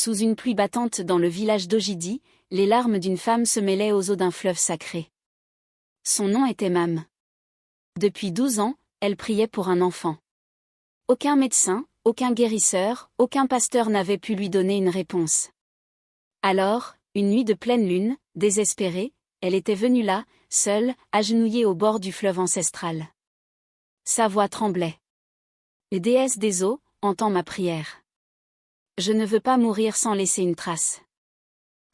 Sous une pluie battante dans le village d'Ojidi, les larmes d'une femme se mêlaient aux eaux d'un fleuve sacré. Son nom était Mam. Depuis 12 ans, elle priait pour un enfant. Aucun médecin, aucun guérisseur, aucun pasteur n'avait pu lui donner une réponse. Alors, une nuit de pleine lune, désespérée, elle était venue là, seule, agenouillée au bord du fleuve ancestral. Sa voix tremblait. « Déesse des eaux, entends ma prière. Je ne veux pas mourir sans laisser une trace.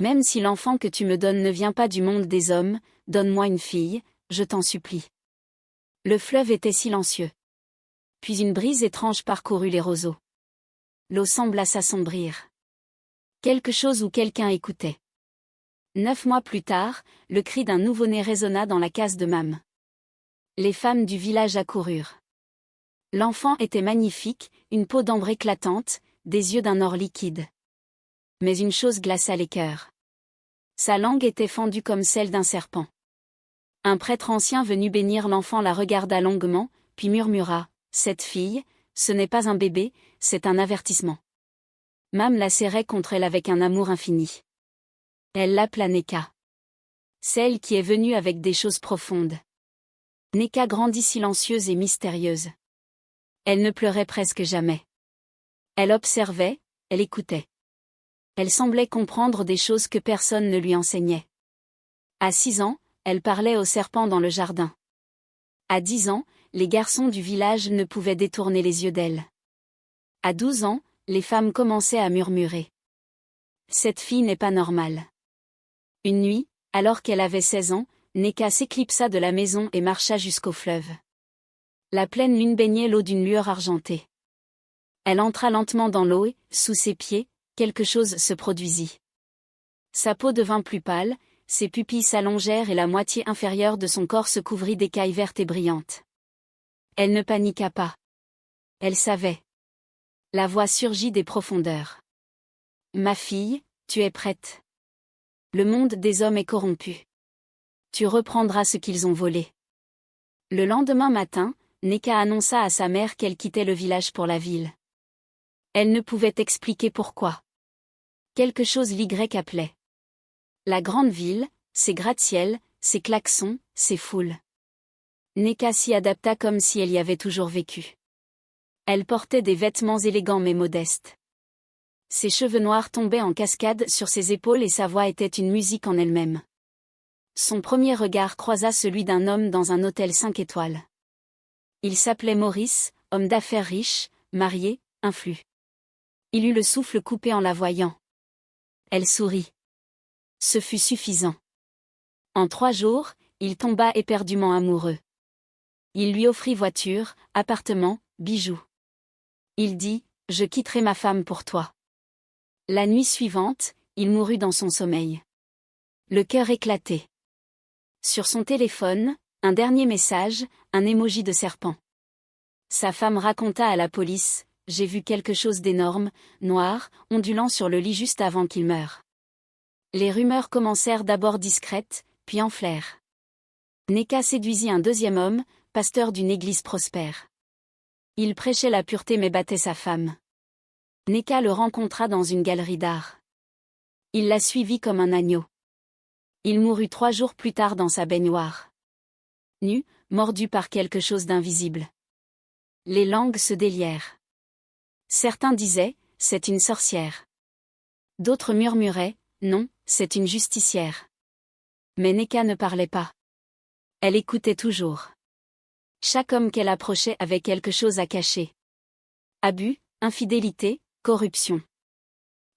Même si l'enfant que tu me donnes ne vient pas du monde des hommes, donne-moi une fille, je t'en supplie. » Le fleuve était silencieux. Puis une brise étrange parcourut les roseaux. L'eau sembla s'assombrir. Quelque chose ou quelqu'un écoutait. 9 mois plus tard, le cri d'un nouveau-né résonna dans la case de Mam. Les femmes du village accoururent. L'enfant était magnifique, une peau d'ambre éclatante, des yeux d'un or liquide. Mais une chose glaça les cœurs. Sa langue était fendue comme celle d'un serpent. Un prêtre ancien venu bénir l'enfant la regarda longuement, puis murmura « Cette fille, ce n'est pas un bébé, c'est un avertissement. » Mam la serrait contre elle avec un amour infini. Elle l'appela Neka. Celle qui est venue avec des choses profondes. Neka grandit silencieuse et mystérieuse. Elle ne pleurait presque jamais. Elle observait, elle écoutait. Elle semblait comprendre des choses que personne ne lui enseignait. À 6 ans, elle parlait aux serpents dans le jardin. À 10 ans, les garçons du village ne pouvaient détourner les yeux d'elle. À 12 ans, les femmes commençaient à murmurer. Cette fille n'est pas normale. Une nuit, alors qu'elle avait 16 ans, Neka s'éclipsa de la maison et marcha jusqu'au fleuve. La pleine lune baignait l'eau d'une lueur argentée. Elle entra lentement dans l'eau et, sous ses pieds, quelque chose se produisit. Sa peau devint plus pâle, ses pupilles s'allongèrent et la moitié inférieure de son corps se couvrit d'écailles vertes et brillantes. Elle ne paniqua pas. Elle savait. La voix surgit des profondeurs. « Ma fille, tu es prête. Le monde des hommes est corrompu. Tu reprendras ce qu'ils ont volé. » Le lendemain matin, Neka annonça à sa mère qu'elle quittait le village pour la ville. Elle ne pouvait expliquer pourquoi. Quelque chose l'Y appelait. La grande ville, ses gratte-ciels, ses klaxons, ses foules. Neka s'y adapta comme si elle y avait toujours vécu. Elle portait des vêtements élégants mais modestes. Ses cheveux noirs tombaient en cascade sur ses épaules et sa voix était une musique en elle-même. Son premier regard croisa celui d'un homme dans un hôtel 5 étoiles. Il s'appelait Maurice, homme d'affaires riche, marié, influent. Il eut le souffle coupé en la voyant. Elle sourit. Ce fut suffisant. En 3 jours, il tomba éperdument amoureux. Il lui offrit voiture, appartement, bijoux. Il dit « Je quitterai ma femme pour toi. » La nuit suivante, il mourut dans son sommeil. Le cœur éclaté. Sur son téléphone, un dernier message, un émoji de serpent. Sa femme raconta à la police « J'ai vu quelque chose d'énorme, noir, ondulant sur le lit juste avant qu'il meure. » Les rumeurs commencèrent d'abord discrètes, puis enflèrent. Neka séduisit un deuxième homme, pasteur d'une église prospère. Il prêchait la pureté mais battait sa femme. Neka le rencontra dans une galerie d'art. Il la suivit comme un agneau. Il mourut 3 jours plus tard dans sa baignoire. Nu, mordu par quelque chose d'invisible. Les langues se délièrent. Certains disaient, c'est une sorcière. D'autres murmuraient, non, c'est une justicière. Mais Neka ne parlait pas. Elle écoutait toujours. Chaque homme qu'elle approchait avait quelque chose à cacher. Abus, infidélité, corruption.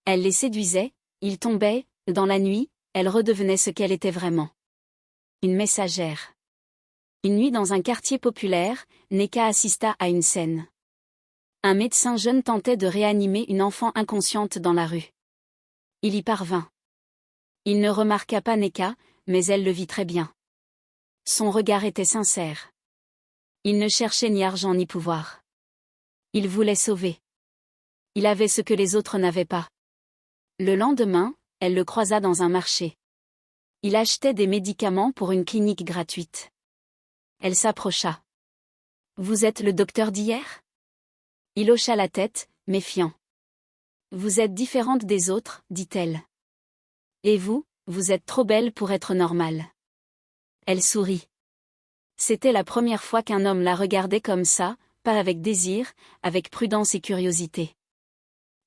Elle les séduisait, ils tombaient, dans la nuit, elle redevenait ce qu'elle était vraiment. Une messagère. Une nuit dans un quartier populaire, Neka assista à une scène. Un médecin jeune tentait de réanimer une enfant inconsciente dans la rue. Il y parvint. Il ne remarqua pas Neka, mais elle le vit très bien. Son regard était sincère. Il ne cherchait ni argent ni pouvoir. Il voulait sauver. Il avait ce que les autres n'avaient pas. Le lendemain, elle le croisa dans un marché. Il achetait des médicaments pour une clinique gratuite. Elle s'approcha. « Vous êtes le docteur d'hier ?» Il hocha la tête, méfiant. Vous êtes différente des autres, dit-elle. Et vous, vous êtes trop belle pour être normale. Elle sourit. C'était la première fois qu'un homme la regardait comme ça, pas avec désir, avec prudence et curiosité.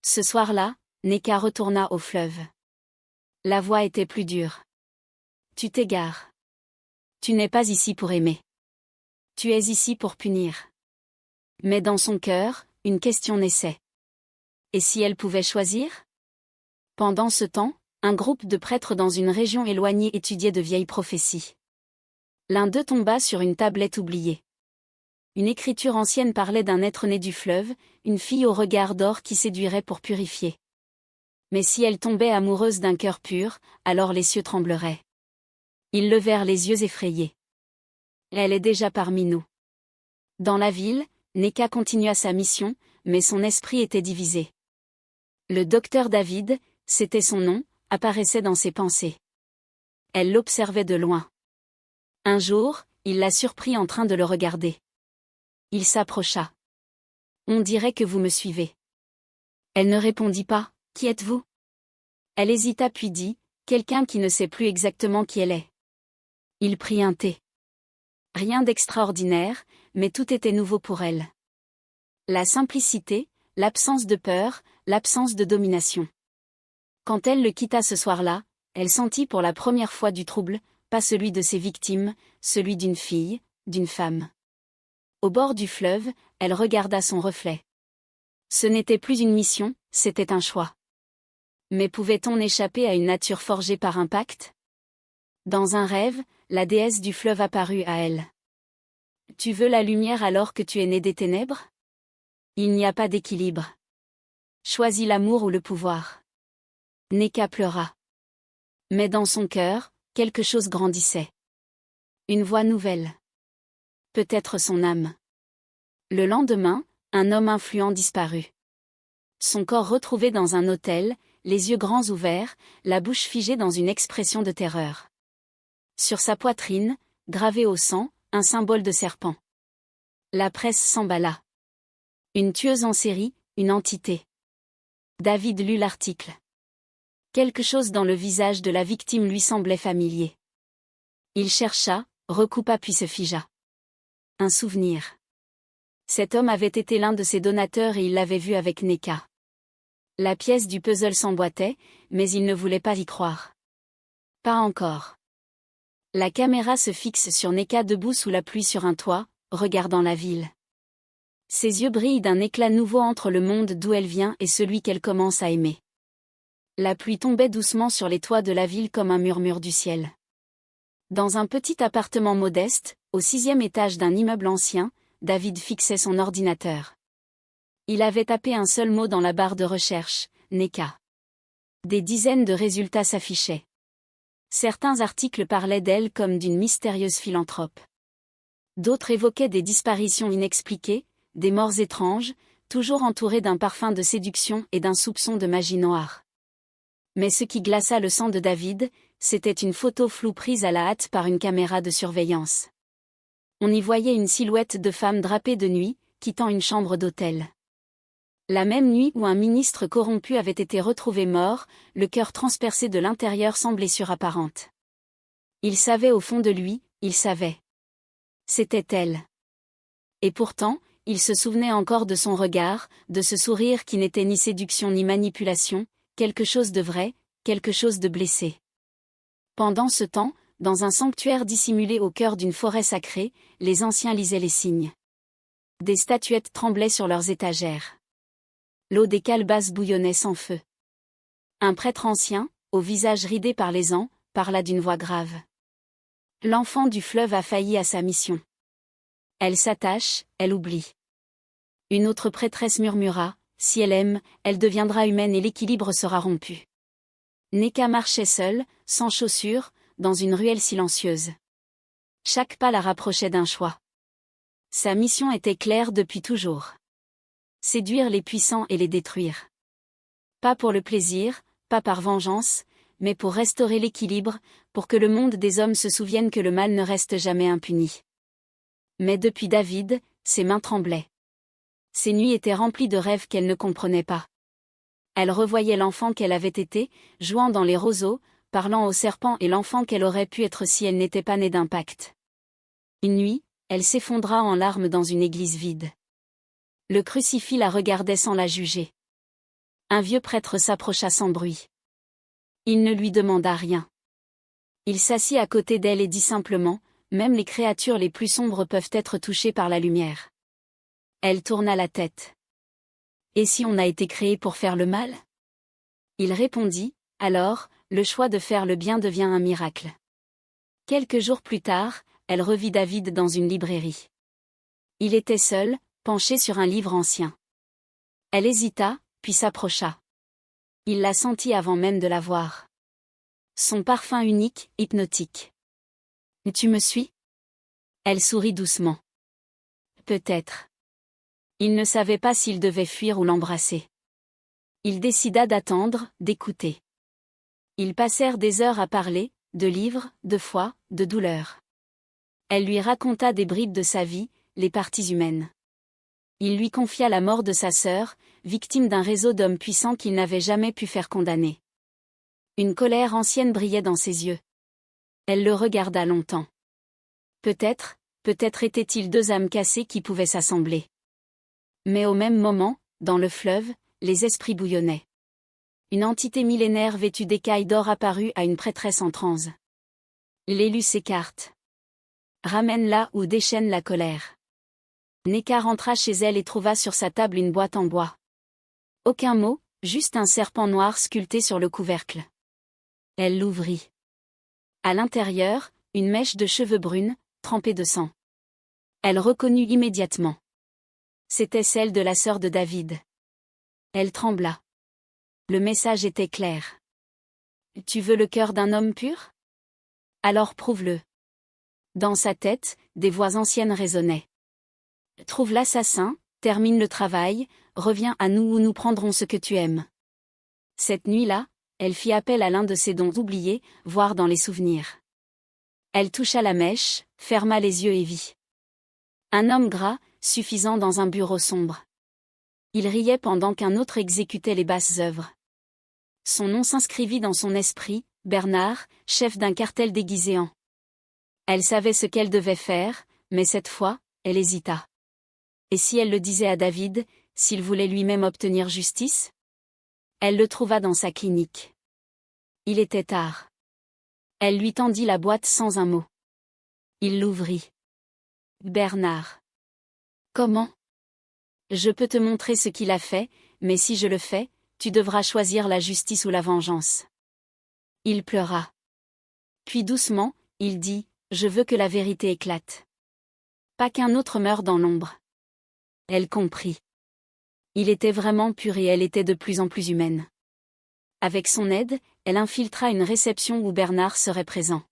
Ce soir-là, Neka retourna au fleuve. La voix était plus dure. Tu t'égares. Tu n'es pas ici pour aimer. Tu es ici pour punir. Mais dans son cœur, une question naissait. Et si elle pouvait choisir? Pendant ce temps, un groupe de prêtres dans une région éloignée étudiait de vieilles prophéties. L'un d'eux tomba sur une tablette oubliée. Une écriture ancienne parlait d'un être né du fleuve, une fille au regard d'or qui séduirait pour purifier. Mais si elle tombait amoureuse d'un cœur pur, alors les cieux trembleraient. Ils levèrent les yeux effrayés. Elle est déjà parmi nous. Dans la ville, Neka continua sa mission, mais son esprit était divisé. Le docteur David, c'était son nom, apparaissait dans ses pensées. Elle l'observait de loin. Un jour, il la surprit en train de le regarder. Il s'approcha. On dirait que vous me suivez. Elle ne répondit pas. Qui êtes-vous? Elle hésita puis dit, quelqu'un qui ne sait plus exactement qui elle est. Il prit un thé. Rien d'extraordinaire, mais tout était nouveau pour elle. La simplicité, l'absence de peur, l'absence de domination. Quand elle le quitta ce soir-là, elle sentit pour la première fois du trouble, pas celui de ses victimes, celui d'une fille, d'une femme. Au bord du fleuve, elle regarda son reflet. Ce n'était plus une mission, c'était un choix. Mais pouvait-on échapper à une nature forgée par un pacte? Dans un rêve, la déesse du fleuve apparut à elle. Tu veux la lumière alors que tu es née des ténèbres? Il n'y a pas d'équilibre. Choisis l'amour ou le pouvoir. Neka pleura. Mais dans son cœur, quelque chose grandissait. Une voix nouvelle. Peut-être son âme. Le lendemain, un homme influent disparut. Son corps retrouvé dans un hôtel, les yeux grands ouverts, la bouche figée dans une expression de terreur. Sur sa poitrine, gravé au sang, un symbole de serpent. La presse s'emballa. Une tueuse en série, une entité. David lut l'article. Quelque chose dans le visage de la victime lui semblait familier. Il chercha, recoupa puis se figea. Un souvenir. Cet homme avait été l'un de ses donateurs et il l'avait vu avec Neka. La pièce du puzzle s'emboîtait, mais il ne voulait pas y croire. Pas encore. La caméra se fixe sur Neka debout sous la pluie sur un toit, regardant la ville. Ses yeux brillent d'un éclat nouveau entre le monde d'où elle vient et celui qu'elle commence à aimer. La pluie tombait doucement sur les toits de la ville comme un murmure du ciel. Dans un petit appartement modeste, au 6e étage d'un immeuble ancien, David fixait son ordinateur. Il avait tapé un seul mot dans la barre de recherche, Neka. Des dizaines de résultats s'affichaient. Certains articles parlaient d'elle comme d'une mystérieuse philanthrope. D'autres évoquaient des disparitions inexpliquées, des morts étranges, toujours entourées d'un parfum de séduction et d'un soupçon de magie noire. Mais ce qui glaça le sang de David, c'était une photo floue prise à la hâte par une caméra de surveillance. On y voyait une silhouette de femme drapée de nuit, quittant une chambre d'hôtel. La même nuit où un ministre corrompu avait été retrouvé mort, le cœur transpercé de l'intérieur sans blessure apparente. Il savait au fond de lui, il savait. C'était elle. Et pourtant, il se souvenait encore de son regard, de ce sourire qui n'était ni séduction ni manipulation, quelque chose de vrai, quelque chose de blessé. Pendant ce temps, dans un sanctuaire dissimulé au cœur d'une forêt sacrée, les anciens lisaient les signes. Des statuettes tremblaient sur leurs étagères. L'eau des calebasses bouillonnait sans feu. Un prêtre ancien, au visage ridé par les ans, parla d'une voix grave. L'enfant du fleuve a failli à sa mission. Elle s'attache, elle oublie. Une autre prêtresse murmura, si elle aime, elle deviendra humaine et l'équilibre sera rompu. Neka marchait seule, sans chaussures, dans une ruelle silencieuse. Chaque pas la rapprochait d'un choix. Sa mission était claire depuis toujours. Séduire les puissants et les détruire. Pas pour le plaisir, pas par vengeance, mais pour restaurer l'équilibre, pour que le monde des hommes se souvienne que le mal ne reste jamais impuni. Mais depuis David, ses mains tremblaient. Ses nuits étaient remplies de rêves qu'elle ne comprenait pas. Elle revoyait l'enfant qu'elle avait été, jouant dans les roseaux, parlant au serpent et l'enfant qu'elle aurait pu être si elle n'était pas née d'un pacte. Une nuit, elle s'effondra en larmes dans une église vide. Le crucifix la regardait sans la juger. Un vieux prêtre s'approcha sans bruit. Il ne lui demanda rien. Il s'assit à côté d'elle et dit simplement, « Même les créatures les plus sombres peuvent être touchées par la lumière. » Elle tourna la tête. « Et si on a été créé pour faire le mal ?» Il répondit, « Alors, le choix de faire le bien devient un miracle. » Quelques jours plus tard, elle revit David dans une librairie. Il était seul, penché sur un livre ancien. Elle hésita, puis s'approcha. Il la sentit avant même de la voir. Son parfum unique, hypnotique. « Tu me suis ?» Elle sourit doucement. « Peut-être. » Il ne savait pas s'il devait fuir ou l'embrasser. Il décida d'attendre, d'écouter. Ils passèrent des heures à parler, de livres, de foi, de douleur. Elle lui raconta des bribes de sa vie, les parties humaines. Il lui confia la mort de sa sœur, victime d'un réseau d'hommes puissants qu'il n'avait jamais pu faire condamner. Une colère ancienne brillait dans ses yeux. Elle le regarda longtemps. Peut-être étaient-ils deux âmes cassées qui pouvaient s'assembler. Mais au même moment, dans le fleuve, les esprits bouillonnaient. Une entité millénaire vêtue d'écailles d'or apparut à une prêtresse en transe. L'élu s'écarte. Ramène là ou déchaîne la colère. Neka rentra chez elle et trouva sur sa table une boîte en bois. Aucun mot, juste un serpent noir sculpté sur le couvercle. Elle l'ouvrit. À l'intérieur, une mèche de cheveux brunes, trempée de sang. Elle reconnut immédiatement. C'était celle de la sœur de David. Elle trembla. Le message était clair. « Tu veux le cœur d'un homme pur ? Alors prouve-le. » Dans sa tête, des voix anciennes résonnaient. « Trouve l'assassin, termine le travail, reviens à nous ou nous prendrons ce que tu aimes. » Cette nuit-là, elle fit appel à l'un de ses dons oubliés, voire dans les souvenirs. Elle toucha la mèche, ferma les yeux et vit. Un homme gras, suffisant dans un bureau sombre. Il riait pendant qu'un autre exécutait les basses œuvres. Son nom s'inscrivit dans son esprit, Bernard, chef d'un cartel déguisé en. Elle savait ce qu'elle devait faire, mais cette fois, elle hésita. Et si elle le disait à David, s'il voulait lui-même obtenir justice ? Elle le trouva dans sa clinique. Il était tard. Elle lui tendit la boîte sans un mot. Il l'ouvrit. Bernard. Comment ? Je peux te montrer ce qu'il a fait, mais si je le fais, tu devras choisir la justice ou la vengeance. Il pleura. Puis doucement, il dit, je veux que la vérité éclate. Pas qu'un autre meure dans l'ombre. Elle comprit. Il était vraiment pur et elle était de plus en plus humaine. Avec son aide, elle infiltra une réception où Bernard serait présent.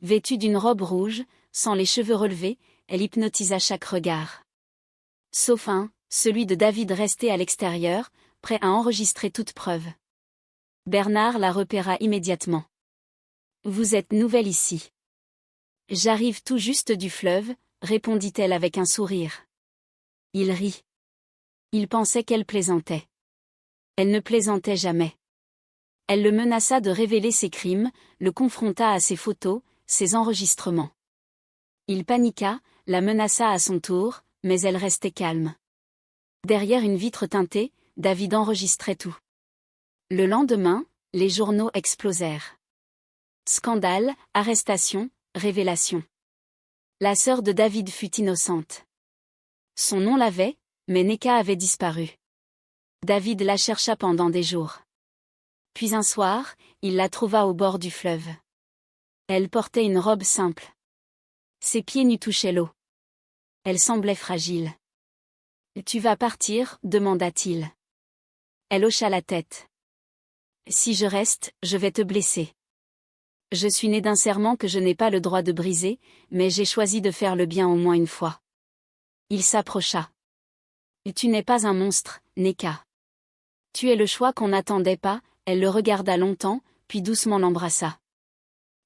Vêtue d'une robe rouge, sans les cheveux relevés, elle hypnotisa chaque regard. Sauf un, celui de David resté à l'extérieur, prêt à enregistrer toute preuve. Bernard la repéra immédiatement. « Vous êtes nouvelle ici. »« J'arrive tout juste du fleuve, » répondit-elle avec un sourire. Il rit. Il pensait qu'elle plaisantait. Elle ne plaisantait jamais. Elle le menaça de révéler ses crimes, le confronta à ses photos, ses enregistrements. Il paniqua, la menaça à son tour, mais elle restait calme. Derrière une vitre teintée, David enregistrait tout. Le lendemain, les journaux explosèrent. Scandale, arrestation, révélation. La sœur de David fut innocente. Son nom l'avait, mais Neka avait disparu. David la chercha pendant des jours. Puis un soir, il la trouva au bord du fleuve. Elle portait une robe simple. Ses pieds nus touchaient l'eau. Elle semblait fragile. « Tu vas partir ?» demanda-t-il. Elle hocha la tête. « Si je reste, je vais te blesser. Je suis née d'un serment que je n'ai pas le droit de briser, mais j'ai choisi de faire le bien au moins une fois. » Il s'approcha. « Tu n'es pas un monstre, Neka. Tu es le choix qu'on n'attendait pas. » Elle le regarda longtemps, puis doucement l'embrassa.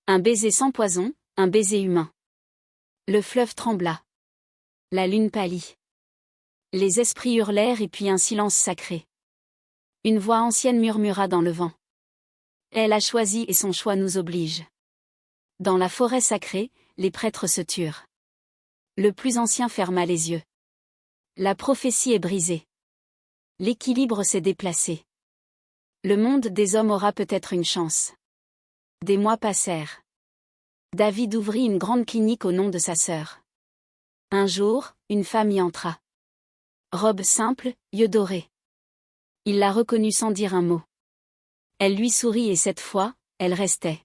Un baiser sans poison, un baiser humain. Le fleuve trembla. La lune pâlit. Les esprits hurlèrent et puis un silence sacré. Une voix ancienne murmura dans le vent. Elle a choisi et son choix nous oblige. Dans la forêt sacrée, les prêtres se turent. Le plus ancien ferma les yeux. La prophétie est brisée. L'équilibre s'est déplacé. Le monde des hommes aura peut-être une chance. Des mois passèrent. David ouvrit une grande clinique au nom de sa sœur. Un jour, une femme y entra. Robe simple, yeux dorés. Il la reconnut sans dire un mot. Elle lui sourit et cette fois, elle restait.